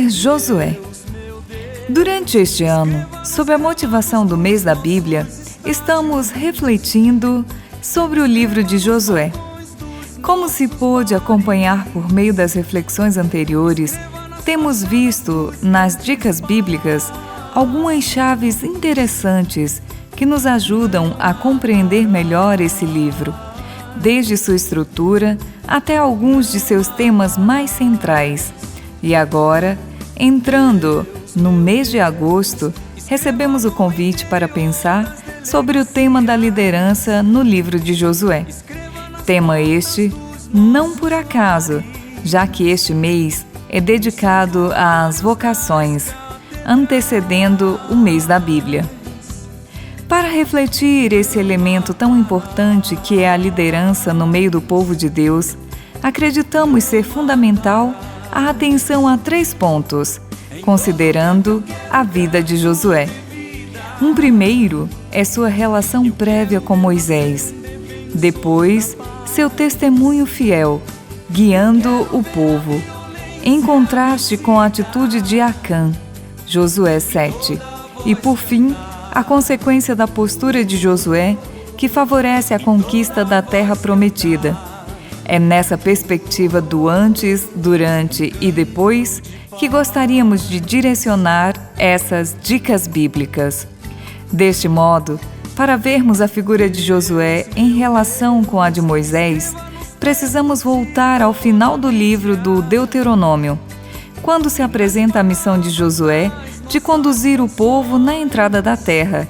Ler Josué. Durante este ano, sob a motivação do mês da Bíblia, estamos refletindo sobre o livro de Josué. Como se pôde acompanhar por meio das reflexões anteriores, temos visto nas dicas bíblicas algumas chaves interessantes que nos ajudam a compreender melhor esse livro, desde sua estrutura até alguns de seus temas mais centrais. E agora, entrando no mês de agosto, recebemos o convite para pensar sobre o tema da liderança no livro de Josué. Tema este não por acaso, já que este mês é dedicado às vocações, antecedendo o mês da Bíblia. Para refletir esse elemento tão importante que é a liderança no meio do povo de Deus, acreditamos ser fundamental a atenção a 3 pontos, considerando a vida de Josué. Um primeiro é sua relação prévia com Moisés. Depois, seu testemunho fiel, guiando o povo, em contraste com a atitude de Acã, Josué 7. E, por fim, a consequência da postura de Josué, que favorece a conquista da terra prometida. É nessa perspectiva do antes, durante e depois que gostaríamos de direcionar essas dicas bíblicas. Deste modo, para vermos a figura de Josué em relação com a de Moisés, precisamos voltar ao final do livro do Deuteronômio, quando se apresenta a missão de Josué de conduzir o povo na entrada da terra,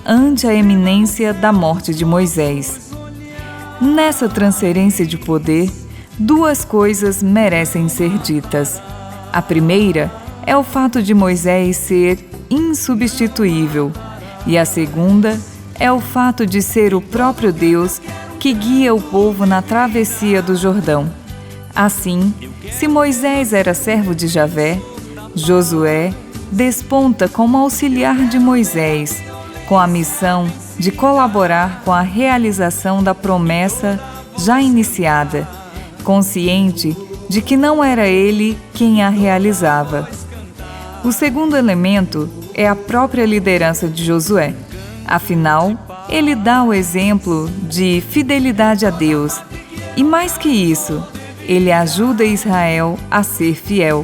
ante a iminência da morte de Moisés. Nessa transferência de poder, 2 coisas merecem ser ditas. A primeira é o fato de Moisés ser insubstituível, e a segunda é o fato de ser o próprio Deus que guia o povo na travessia do Jordão. Assim, se Moisés era servo de Javé, Josué desponta como auxiliar de Moisés, com a missão de colaborar com a realização da promessa já iniciada, consciente de que não era ele quem a realizava. O segundo elemento é a própria liderança de Josué. Afinal, ele dá o exemplo de fidelidade a Deus. E mais que isso, ele ajuda Israel a ser fiel.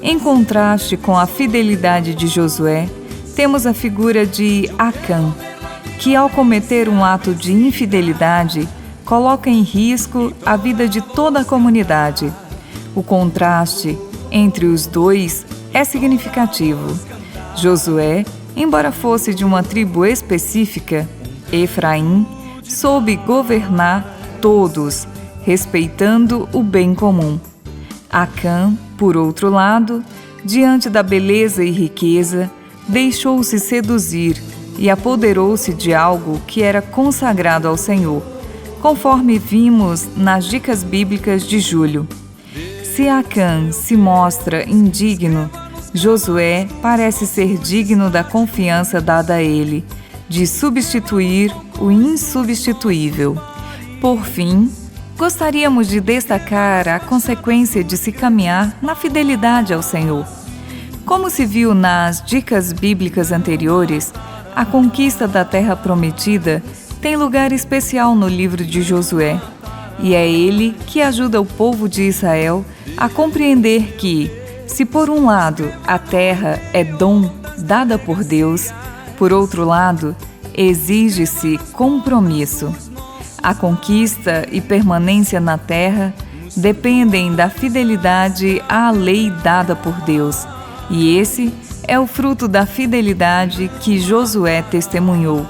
Em contraste com a fidelidade de Josué, temos a figura de Acã, que ao cometer um ato de infidelidade, coloca em risco a vida de toda a comunidade. O contraste entre os dois é significativo. Josué, embora fosse de uma tribo específica, Efraim, soube governar todos, respeitando o bem comum. Acã, por outro lado, diante da beleza e riqueza, deixou-se seduzir e apoderou-se de algo que era consagrado ao Senhor, conforme vimos nas dicas bíblicas de Júlio. Se Acã se mostra indigno, Josué parece ser digno da confiança dada a ele, de substituir o insubstituível. Por fim, gostaríamos de destacar a consequência de se caminhar na fidelidade ao Senhor. Como se viu nas dicas bíblicas anteriores, a conquista da terra prometida tem lugar especial no livro de Josué, e é ele que ajuda o povo de Israel a compreender que, se por um lado a terra é dom dada por Deus, por outro lado, exige-se compromisso. A conquista e permanência na terra dependem da fidelidade à lei dada por Deus, e esse é o fruto da fidelidade que Josué testemunhou.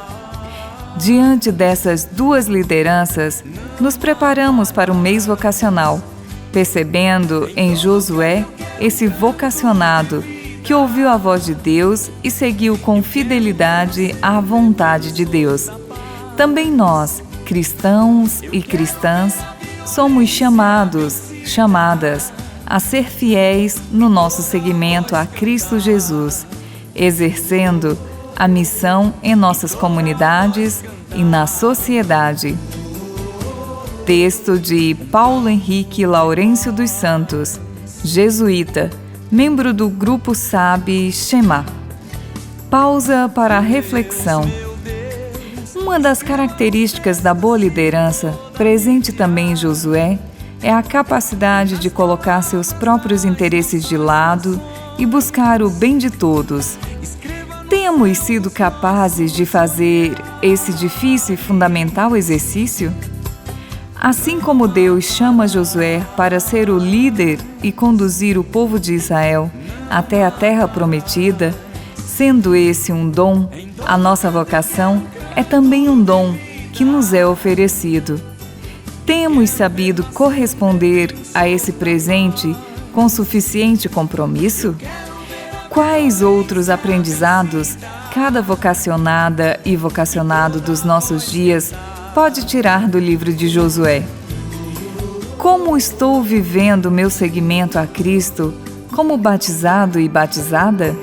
Diante dessas 2 lideranças, nos preparamos para o mês vocacional, percebendo em Josué esse vocacionado que ouviu a voz de Deus e seguiu com fidelidade à vontade de Deus. Também nós, cristãos e cristãs, somos chamadas a ser fiéis no nosso seguimento a Cristo Jesus, exercendo a missão em nossas comunidades e na sociedade. Texto de Paulo Henrique Laurêncio dos Santos, jesuíta, membro do grupo SAB Shema. Pausa para a reflexão. Uma das características da boa liderança, presente também em Josué, é a capacidade de colocar seus próprios interesses de lado e buscar o bem de todos. Temos sido capazes de fazer esse difícil e fundamental exercício? Assim como Deus chama Josué para ser o líder e conduzir o povo de Israel até a terra prometida, sendo esse um dom, a nossa vocação é também um dom que nos é oferecido. Temos sabido corresponder a esse presente com suficiente compromisso? Quais outros aprendizados cada vocacionada e vocacionado dos nossos dias pode tirar do livro de Josué? Como estou vivendo meu seguimento a Cristo como batizado e batizada?